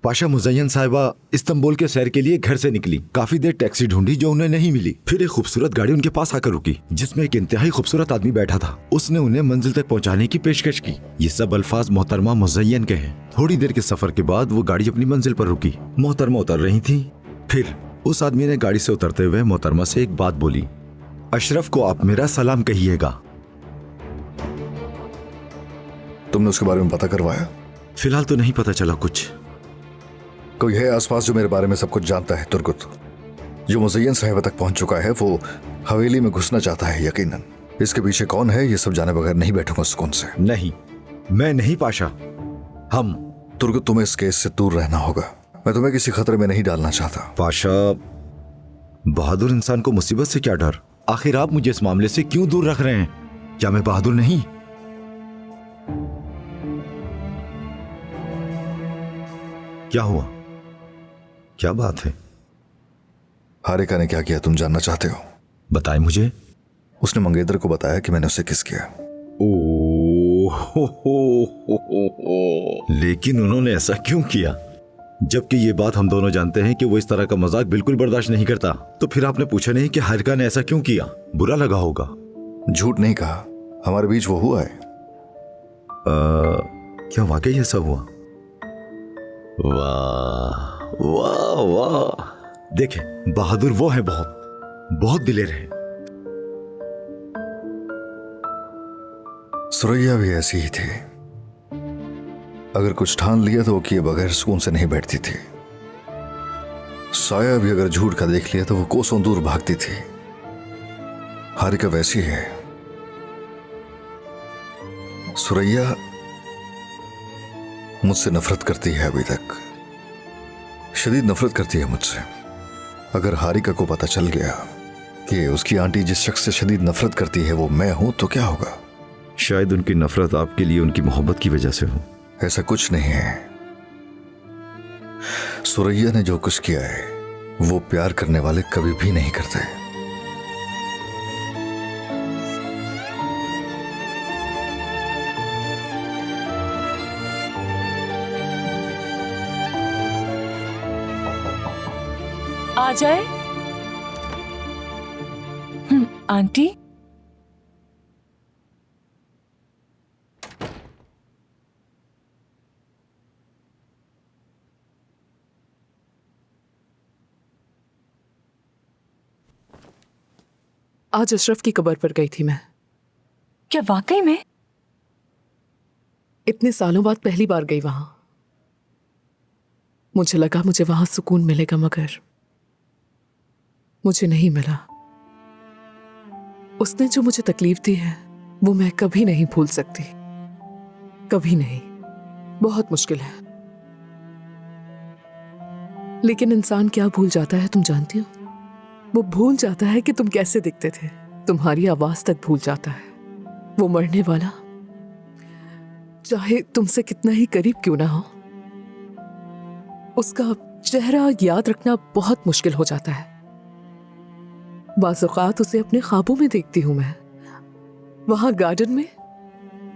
पाशा, मुज़य्यन साहिबा इस्तांबुल के सैर के लिए घर से निकली। काफी देर टैक्सी ढूंढी जो उन्हें नहीं मिली। फिर एक खूबसूरत गाड़ी उनके पास आकर रुकी जिसमें एक इंतहाई खूबसूरत आदमी बैठा था। उसने उन्हें मंजिल तक पहुंचाने की पेशकश की। ये सब अल्फाज मोहतरमा मुज़य्यन के हैं। थोड़ी देर के सफर के बाद वो गाड़ी अपनी मंजिल पर रुकी। मोहतरमा उतर रही थी। फिर उस आदमी ने गाड़ी से उतरते हुए मोहतरमा से एक बात बोली, अशरफ को आप मेरा सलाम कहिएगा। तुमने उसके बारे में पता करवाया? फिलहाल तो नहीं पता चला कुछ। कोई है आसपास जो मेरे बारे में सब कुछ जानता है? तुर्गुत, जो मुज़य्यन साहिबा तक पहुंच चुका है, वो हवेली में घुसना चाहता है यकीनन। इसके पीछे कौन है ये सब जाने बगैर नहीं बैठूंगा सुकून से। नहीं, मैं नहीं पाशा, हम। तुर्गुत, तुम्हें इस केस से दूर रहना होगा। मैं तुम्हें किसी खतरे में नहीं डालना चाहता। पाशा, बहादुर इंसान को मुसीबत से क्या डर? आखिर आप मुझे इस मामले से क्यों दूर रख रहे हैं? क्या मैं बहादुर नहीं? क्या हुआ? क्या बात है? हारिका ने क्या किया तुम जानना चाहते हो? बताएं मुझे। उसने मंगेतर को बताया कि मैंने उसे किस किया। लेकिन उन्होंने ऐसा क्यों किया? जबकि ये बात हम दोनों जानते हैं कि वो इस तरह का मजाक बिल्कुल बर्दाश्त नहीं करता। तो फिर आपने पूछा नहीं कि हारिका ने ऐसा क्यों किया? बुरा लगा होगा। झूठ नहीं कहा, हमारे बीच वो हुआ है। क्या वाकई ऐसा हुआ? वाह वाह वाह! देखें, बहादुर वो है, बहुत बहुत दिलेर है। सुरैया भी ऐसी ही थी। अगर कुछ ठान लिया तो वो किए बगैर सुकून से नहीं बैठती थी। साया भी अगर झूठ का देख लिया तो वो कोसों दूर भागती थी। हारिका वैसी है। सुरैया मुझसे नफरत करती है, अभी तक शदीद नफरत करती है मुझसे। अगर हारिका को पता चल गया कि उसकी आंटी जिस शख्स से शदीद नफरत करती है वो मैं हूं तो क्या होगा? शायद उनकी नफरत आपके लिए उनकी मोहब्बत की वजह से हो। ऐसा कुछ नहीं है। सुरैया ने जो कुछ किया है वो प्यार करने वाले कभी भी नहीं करते। आ जाए। आंटी, आज अशरफ की कब्र पर गई थी मैं। क्या वाकई में? इतने सालों बाद पहली बार गई वहां। मुझे लगा मुझे वहां सुकून मिलेगा, मगर मुझे नहीं मिला। उसने जो मुझे तकलीफ दी है वो मैं कभी नहीं भूल सकती, कभी नहीं। बहुत मुश्किल है। लेकिन इंसान क्या भूल जाता है तुम जानती हो? वो भूल जाता है कि तुम कैसे दिखते थे। तुम्हारी आवाज तक भूल जाता है। वो मरने वाला चाहे तुमसे कितना ही करीब क्यों ना हो, उसका चेहरा याद रखना बहुत मुश्किल हो जाता है। बाज़ औक़ात उसे अपने ख्वाबों में देखती हूं मैं। वहां गार्डन में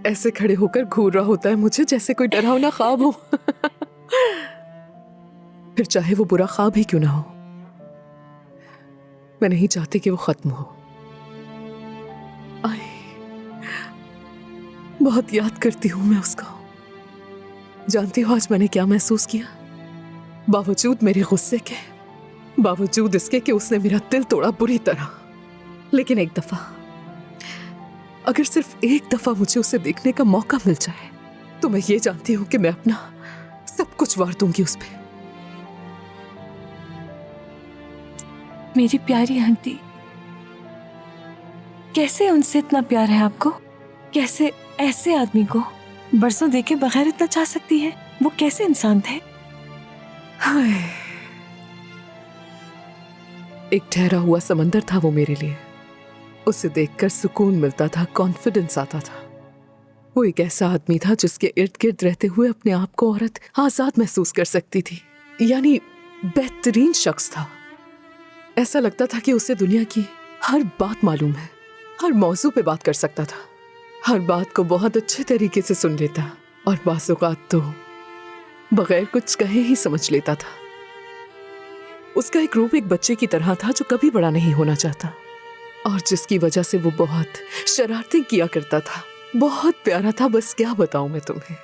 ऐसे खड़े होकर घूर रहा होता है मुझे जैसे कोई डरावना ख्वाब हो। फिर चाहे वो बुरा ख्वाब ही क्यों ना हो, मैं नहीं चाहती कि वो खत्म हो। आए, बहुत याद करती हूं मैं उसको। जानती हो आज मैंने क्या महसूस किया? बावजूद मेरे गुस्से के, बावजूद इसके कि उसने मेरा दिल तोड़ा बुरी तरह, लेकिन एक दफा, अगर सिर्फ एक दफा मुझे उसे देखने का मौका मिल जाए तो मैं ये जानती हूं कि मैं अपना सब कुछ वार दूंगी उस पे। मेरी प्यारी आंटी, कैसे उनसे इतना प्यार है आपको? कैसे ऐसे आदमी को बरसों देखे बगैर इतना चाह सकती है? वो कैसे इंसान थे? हाय, एक ठहरा हुआ समंदर था वो मेरे लिए। उसे देखकर सुकून मिलता था, कॉन्फिडेंस आता था। वो एक ऐसा आदमी था जिसके इर्द गिर्द रहते हुए अपने आप को औरत आजाद महसूस कर सकती थी। यानी बेहतरीन शख्स था। ऐसा लगता था कि उसे दुनिया की हर बात मालूम है, हर मौजू पे बात कर सकता था, हर बात को बहुत अच्छे तरीके से सुन लेता। और बाज़ औक़ात तो बगैर कुछ कहे ही समझ लेता था। उसका एक रूप एक बच्चे की तरह था जो कभी बड़ा नहीं होना चाहता और जिसकी वजह से वो बहुत शरारतें किया करता था। बहुत प्यारा था, बस क्या बताऊं मैं तुम्हें।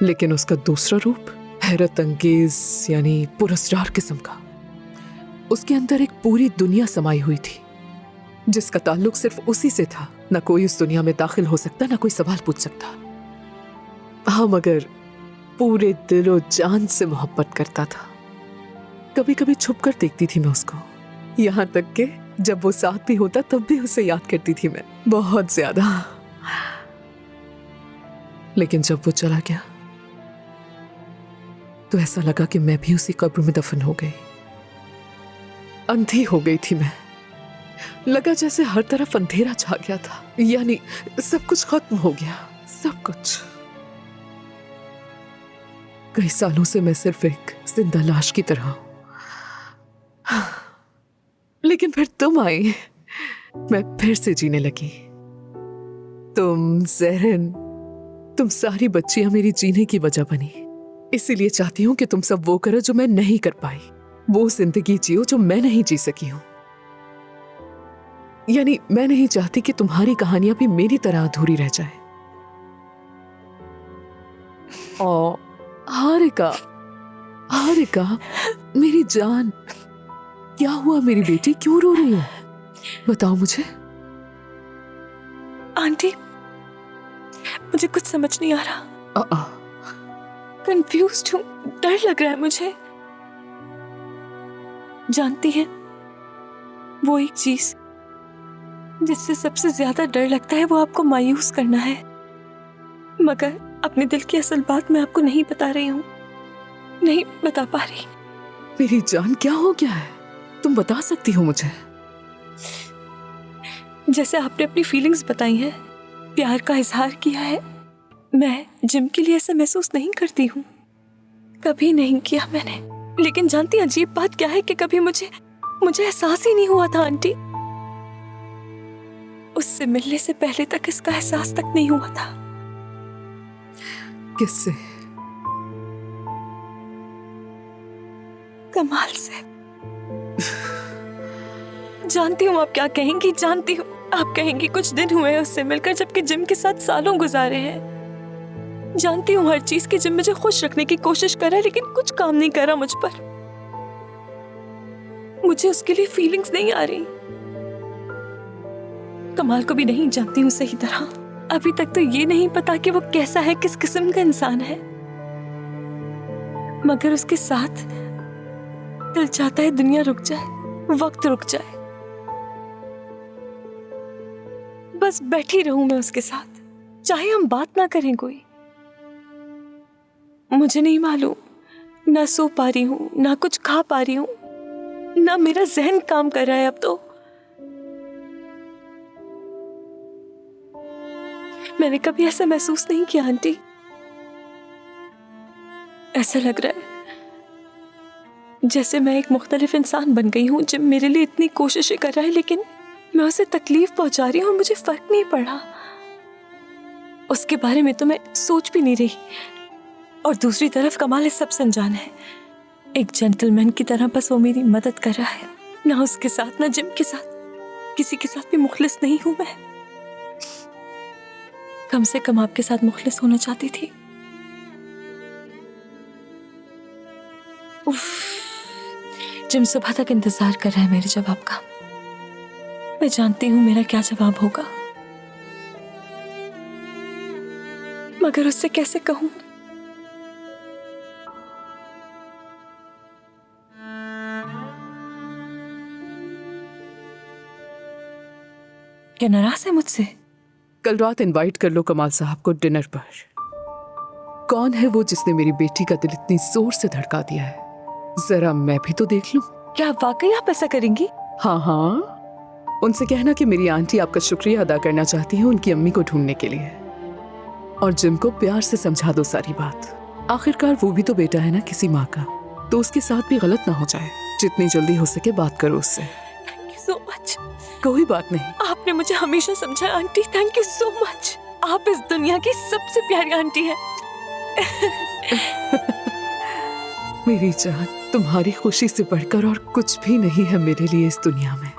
लेकिन उसका दूसरा रूप हैरत अंगेज यानी पुरस्कार किस्म का। उसके अंदर एक पूरी दुनिया समाई हुई थी जिसका ताल्लुक सिर्फ उसी से था। न कोई उस दुनिया में दाखिल हो सकता, न कोई सवाल पूछ सकता। हाँ, मगर पूरे दिलो जान से मोहब्बत करता था। कभी कभी छुप कर देखती थी मैं उसको, यहाँ तक कि जब वो साथ भी होता तब भी उसे याद करती थी मैं, बहुत ज्यादा। लेकिन जब वो चला गया तो ऐसा लगा कि मैं भी उसी कब्र में दफन हो गई। अंधी हो गई थी मैं। लगा जैसे हर तरफ अंधेरा छा गया था, यानी सब कुछ खत्म हो गया, सब कुछ। कई सालों से मैं सिर्फ एक जिंदा लाश की तरह हूं। लेकिन फिर तुम आई, मैं फिर से जीने लगी। तुम ज़हरन, तुम सारी बच्चियां मेरी जीने की वजह बनी। इसीलिए चाहती हूं कि तुम सब वो करो जो मैं नहीं कर पाई, वो जिंदगी जियो जो मैं नहीं जी सकी हूं। यानी मैं नहीं चाहती कि तुम्हारी कहानियां भी मेरी तरह अधूरी रह जाए। और हारिका, हारिका मेरी जान, क्या हुआ मेरी बेटी, क्यों रो रही हो? बताओ मुझे। आंटी, मुझे कुछ समझ नहीं आ रहा। कंफ्यूज्ड हूँ, डर लग रहा है मुझे। जानती है, वो एक चीज जिससे सबसे ज्यादा डर लगता है वो आपको मायूस करना है। मगर अपने दिल की असल बात मैं आपको नहीं बता रही हूँ, नहीं बता पा रही। मेरी जान, क्या हो गया है? तुम बता सकती हो मुझे? जैसे आपने अपनी फीलिंग्स बताई हैं, प्यार का इजहार किया है, मैं जिम के लिए ऐसा महसूस नहीं करती हूँ, कभी नहीं किया मैंने। लेकिन जानती अजीब बात क्या है कि कभी मुझे एहसास ही नहीं हुआ था आंटी। उससे मिलने से पहले तक इसका एहसास तक नहीं हुआ था। किससे? कमाल से। जानती हूँ आप क्या कहेंगी, जानती हूँ आप कहेंगी कुछ दिन हुए हैं उससे मिलकर, जबकि जिम के साथ सालों गुजारे हैं। जानती हूँ हर चीज की जिम मुझे खुश रखने की कोशिश कर रहा है, लेकिन कुछ काम नहीं कर रहा मुझ पर। मुझे उसके लिए फीलिंग्स नहीं आ रही। कमाल को भी नहीं जानती हूँ सही तरह। अभी तक तो ये नहीं पता कि वो कैसा है, किस किस्म का इंसान है। मगर उसके साथ दिल चाहता है दुनिया रुक जाए, वक्त रुक जाए, बस बैठी रहूं मैं उसके साथ, चाहे हम बात ना करें कोई। मुझे नहीं मालूम, ना सो पा रही हूं, ना कुछ खा पा रही हूं, ना मेरा जहन काम कर रहा है अब तो। मैंने कभी ऐसा महसूस नहीं किया आंटी। ऐसा लग रहा है जैसे मैं एक मुख्तलिफ इंसान बन गई हूं, जब मेरे लिए इतनी कोशिशें कर रहा है, लेकिन मैं उसे तकलीफ पहुंचा रही हूं और मुझे फर्क नहीं पड़ा। उसके बारे में तो मैं सोच भी नहीं रही। और दूसरी तरफ कमाल इस सब से अनजान है, एक जेंटलमैन की तरह बस वो मेरी मदद कर रहा है। ना उसके साथ, ना जिम के साथ, किसी के साथ भी मुखलिस नहीं हूं मैं। कम से कम आपके साथ मुखलिस होना चाहती थी। उफ, जिम सुबह तक इंतजार कर रहा है मेरे जवाब का। मैं जानती हूं मेरा क्या जवाब होगा, मगर उससे कैसे कहूं? क्या नाराज है मुझसे? कल रात इनवाइट कर लो कमाल साहब को डिनर पर। कौन है वो जिसने मेरी बेटी का दिल इतनी जोर से धड़का दिया है? जरा मैं भी तो देख लूं। क्या वाकई आप ऐसा करेंगी? हाँ हाँ, उनसे कहना कि मेरी आंटी आपका शुक्रिया अदा करना चाहती है उनकी अम्मी को ढूंढने के लिए। और जिम को प्यार से समझा दो सारी बात। आखिरकार वो भी तो बेटा है ना किसी माँ का, तो उसके साथ भी गलत ना हो जाए। जितनी जल्दी हो सके बात करो उससे। Thank you so much. कोई बात नहीं। आपने मुझे हमेशा समझा aunty, thank you so much. आप इस दुनिया की सबसे प्यारी आंटी हैं। मेरी जान, तुम्हारी खुशी से बढ़कर और कुछ भी नहीं है मेरे लिए इस दुनिया में।